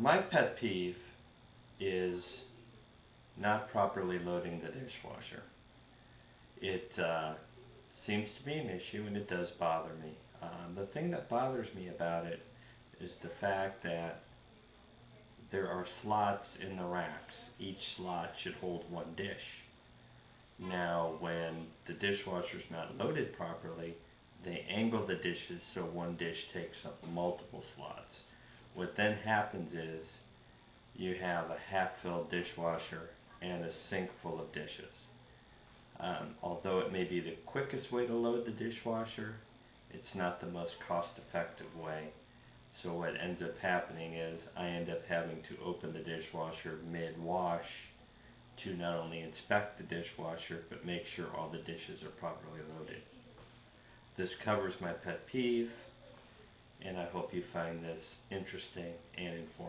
My pet peeve is not properly loading the dishwasher. It seems to be an issue and it does bother me. The thing that bothers me about it is the fact that there are slots in the racks. Each slot should hold one dish. Now, when the dishwasher is not loaded properly, they angle the dishes so one dish takes up multiple slots. What then happens is you have a half-filled dishwasher and a sink full of dishes. Although it may be the quickest way to load the dishwasher, it's not the most cost-effective way. So what ends up happening is I end up having to open the dishwasher mid-wash to not only inspect the dishwasher, but make sure all the dishes are properly loaded. This covers my pet peeve, and I hope you find this interesting and informative.